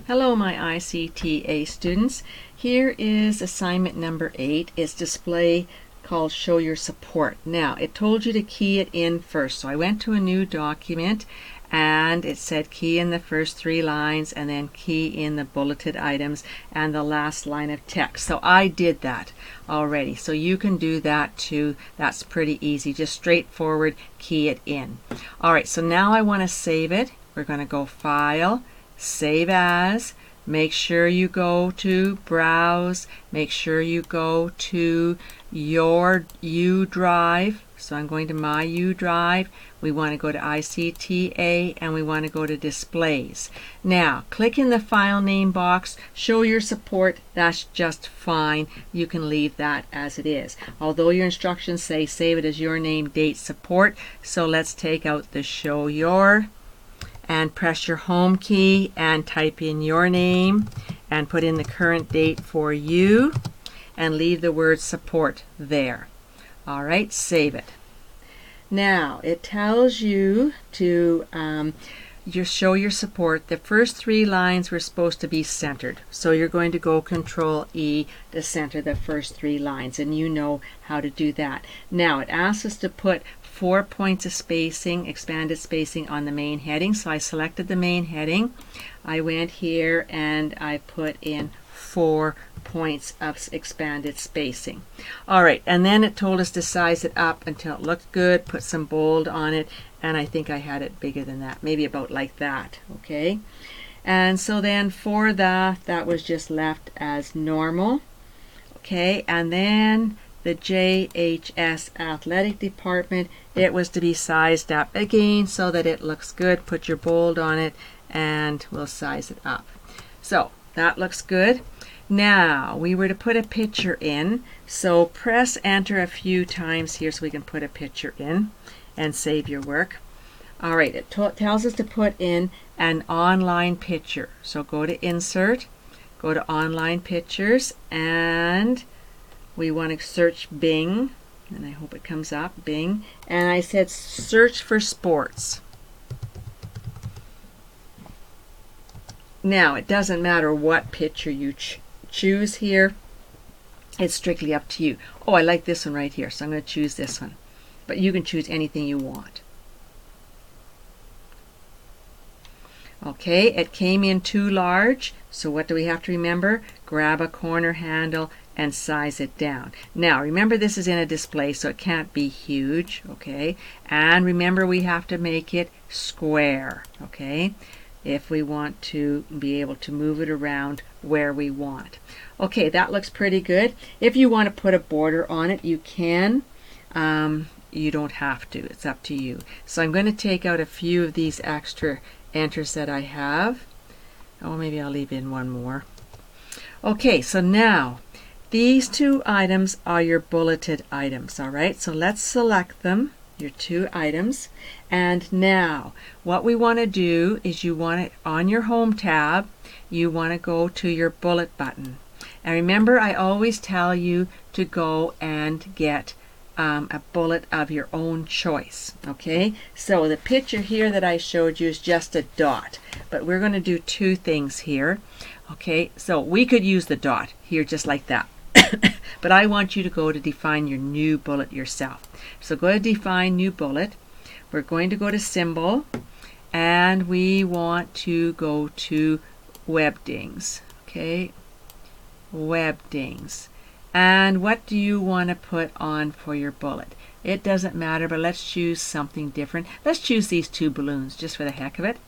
Hello, my ICTA students. Here is assignment number 8. It's display called Show Your Support. Now, it told you to key it in first. So I went to a new document and it said key in the first 3 lines and then key in the bulleted items and the last line of text. So I did that already. So you can do that too. That's pretty easy. Just straightforward, key it in. All right, so now I want to save it. We're going to go File, Save As. Make sure you go to Browse. Make sure you go to your U drive. So I'm going to my U drive. We want to go to ICTA and we want to go to Displays. Now, click in the file name box. Show your support. That's just fine. You can leave that as it is. Although your instructions say save it as your name, date, support. So let's take out the show your and press your home key and type in your name and put in the current date for you and leave the word support there. All right, save it. Now it tells you to show your support. The first 3 lines were supposed to be centered, so you're going to go Control E to center the first 3 lines, and you know how to do that. Now it asks us to put 4 points of spacing, expanded spacing on the main heading. So I selected the main heading. I went here and I put in 4 points of expanded spacing. All right, and then it told us to size it up until it looked good, put some bold on it, and I think I had it bigger than that, maybe about like that, okay? And so then for that was just left as normal, okay? And then the JHS athletic department, it was to be sized up again so that it looks good. Put your bold on it and we'll size it up. So that looks good. Now we were to put a picture in, so press enter a few times here so we can put a picture in and save your work. All right, it tells us to put in an online picture. So go to Insert, go to Online Pictures, and we want to search Bing, and I hope it comes up, Bing, and I said search for sports. Now it doesn't matter what picture you choose here, it's strictly up to you. Oh, I like this one right here, so I'm going to choose this one, but you can choose anything you want. Okay, it came in too large, so what do we have to remember? Grab a corner handle and size it down. Now remember, this is in a display, so it can't be huge, okay? And remember, we have to make it square, okay, if we want to be able to move it around where we want. Okay, that looks pretty good. If you want to put a border on it, you can. You don't have to. It's up to you. So I'm going to take out a few of these extra enters that I have. Oh, maybe I'll leave in one more. Okay, so now these 2 items are your bulleted items, all right? So let's select them, your 2 items. And now what we want to do is you want it on your Home tab, you want to go to your bullet button. And remember, I always tell you to go and get a bullet of your own choice, okay? So the picture here that I showed you is just a dot, but we're going to do 2 things here, okay? So we could use the dot here just like that. But I want you to go to define your new bullet yourself. So go to define new bullet. We're going to go to symbol and we want to go to webdings, okay? Webdings. And what do you want to put on for your bullet? It doesn't matter, but let's choose something different. Let's choose these 2 balloons just for the heck of it.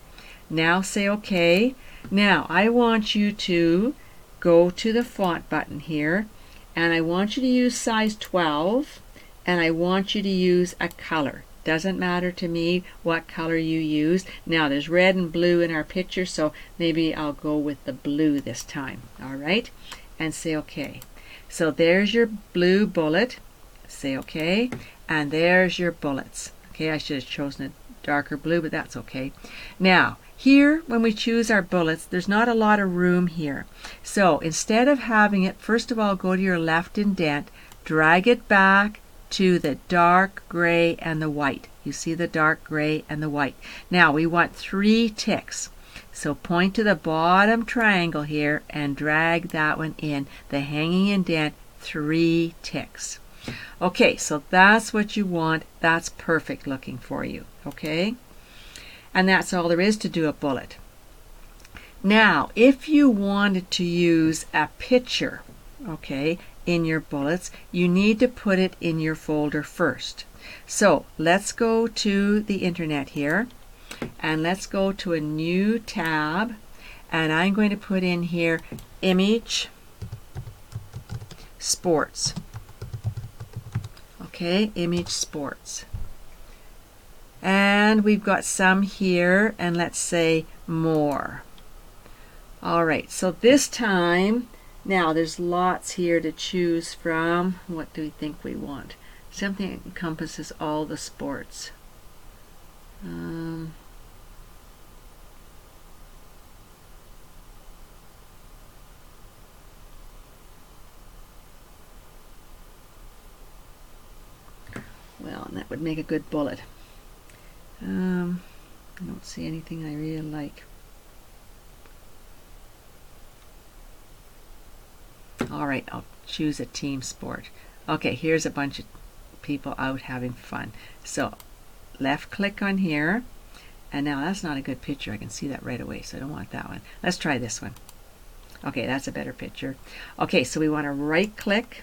Now say OK. Now I want you to go to the font button here, and I want you to use size 12, and I want you to use a color. Doesn't matter to me what color you use. Now there's red and blue in our picture, so maybe I'll go with the blue this time. All right, and say OK. So there's your blue bullet. Say OK, and there's your bullets. Okay, I should have chosen a darker blue, but that's okay. Now here, when we choose our bullets, there's not a lot of room here. So instead of having it, first of all, go to your left indent, drag it back to the dark gray and the white. You see the dark gray and the white. Now we want 3 ticks. So point to the bottom triangle here and drag that one in. The hanging indent, 3 ticks. Okay, so that's what you want. That's perfect looking for you. Okay? And that's all there is to do a bullet. Now, if you wanted to use a picture, okay, in your bullets, you need to put it in your folder first. So let's go to the internet here, and let's go to a new tab, and I'm going to put in here image sports. Okay, image sports. And we've got some here, and let's say more. All right, so this time, now there's lots here to choose from. What do we think we want? Something that encompasses all the sports. Well, and that would make a good bullet. I don't see anything I really like. All right, I'll choose a team sport. Okay, here's a bunch of people out having fun. So left click on here, and now that's not a good picture. I can see that right away, so I don't want that one. Let's try this one. Okay, that's a better picture. Okay, so we want to right click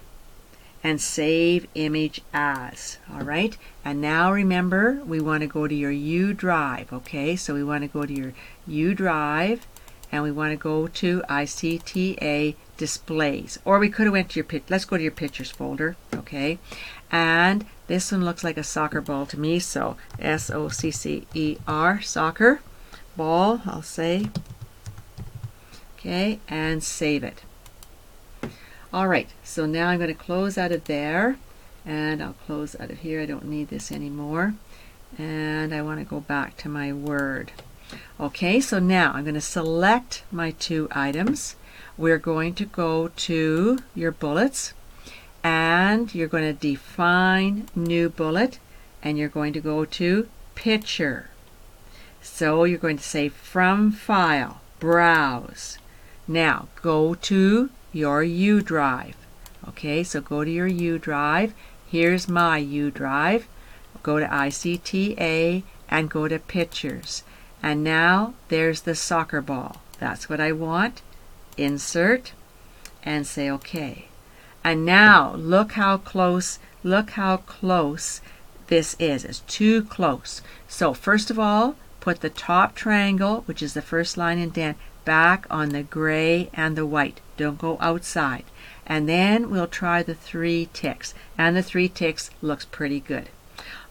and save image as. All right, and now remember, we want to go to your U drive. Okay, so we want to go to your U drive, and we want to go to ICTA displays, or we could have went to your let's go to your pictures folder. Okay, and this one looks like a soccer ball to me, so SOCCER, soccer ball, I'll say. Okay, and save it. All right, so now I'm going to close out of there, and I'll close out of here. I don't need this anymore, and I want to go back to my Word. Okay, so now I'm going to select my 2 items. We're going to go to your bullets, and you're going to define new bullet, and you're going to go to picture. So you're going to say from file, browse. Now go to your U drive. Okay, so go to your U drive. Here's my U drive. Go to ICTA and go to pictures. And now there's the soccer ball. That's what I want. Insert and say OK. And now look how close this is. It's too close. So first of all, put the top triangle, which is the first line indent, back on the gray and the white. Don't go outside. And then we'll try the 3 ticks. And the 3 ticks looks pretty good.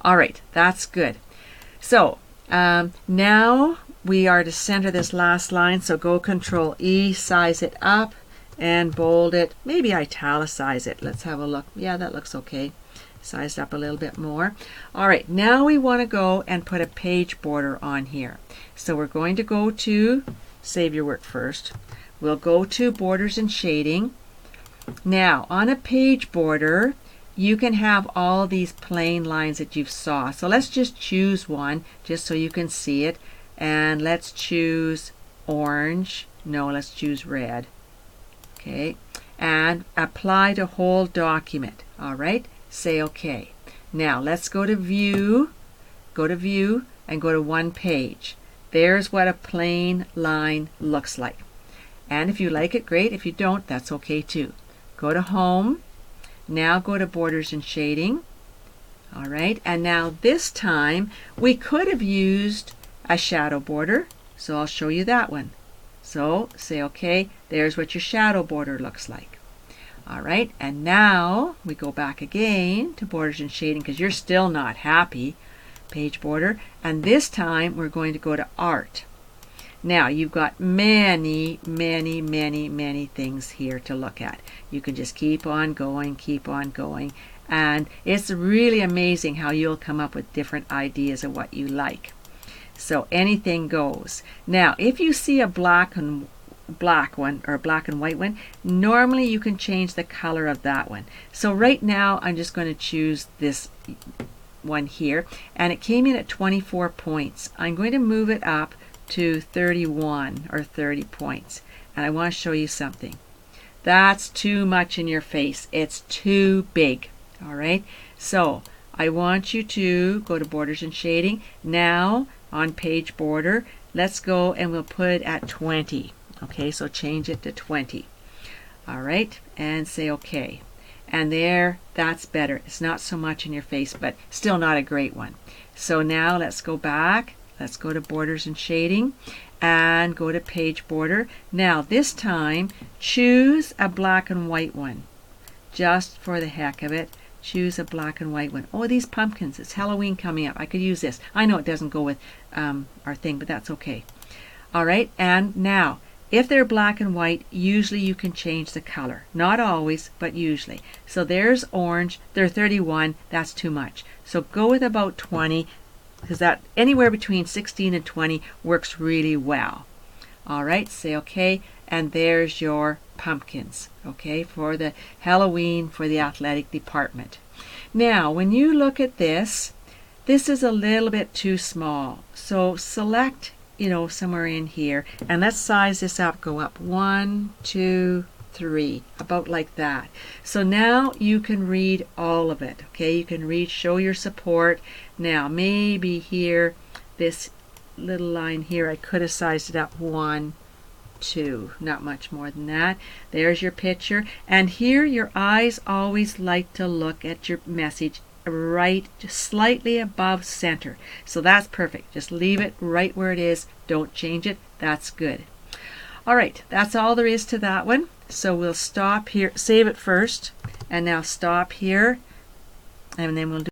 All right, that's good. So now we are to center this last line. So go Control E, size it up, and bold it. Maybe italicize it. Let's have a look. Yeah, that looks okay. Sized up a little bit more. All right, now we want to go and put a page border on here. So we're going to go to Save Your Work first. We'll go to Borders and Shading. Now, on a page border, you can have all these plain lines that you've saw. So let's just choose one, just so you can see it. And let's choose orange. No, let's choose red. Okay, and apply to whole document. All right, say OK. Now let's go to View, and go to One Page. There's what a plain line looks like. And if you like it, great. If you don't, that's okay too. Go to Home. Now go to Borders and Shading. All right, and now this time we could have used a shadow border, so I'll show you that one. So say OK. There's what your shadow border looks like. All right, and now we go back again to Borders and Shading because you're still not happy. Page border, and this time we're going to go to Art. Now you've got many things here to look at. You can just keep on going, and it's really amazing how you'll come up with different ideas of what you like. So anything goes. Now if you see a black and one or a black and white one, normally you can change the color of that one. So right now I'm just going to choose this one here, and it came in at 24 points. I'm going to move it up to 31 or 30 points. And I want to show you something. That's too much in your face. It's too big. All right. So I want you to go to Borders and Shading. Now on Page Border, let's go and we'll put it at 20. Okay, so change it to 20. All right, and say OK. And there, that's better. It's not so much in your face, but still not a great one. So now let's go back. Let's go to Borders and Shading and go to Page Border. Now this time, choose a black and white one. Just for the heck of it, choose a black and white one. Oh, these pumpkins. It's Halloween coming up. I could use this. I know it doesn't go with our thing, but that's okay. All right, and now, if they're black and white, usually you can change the color. Not always, but usually. So there's orange. They're 31. That's too much. So go with about 20, because that anywhere between 16 and 20 works really well. All right, say OK, and there's your pumpkins, okay, for the Halloween for the athletic department. Now, when you look at this, this is a little bit too small. So select, somewhere in here, and let's size this up. Go up 1, 2, 3, about like that. So now you can read all of it. Okay, you can read show your support. Now maybe here, this little line here, I could have sized it up 1, 2, not much more than that. There's your picture, and here your eyes always like to look at your message right just slightly above center. So that's perfect. Just leave it right where it is. Don't change it. That's good. All right, that's all there is to that one. So we'll stop here, save it first, and now stop here, and then we'll do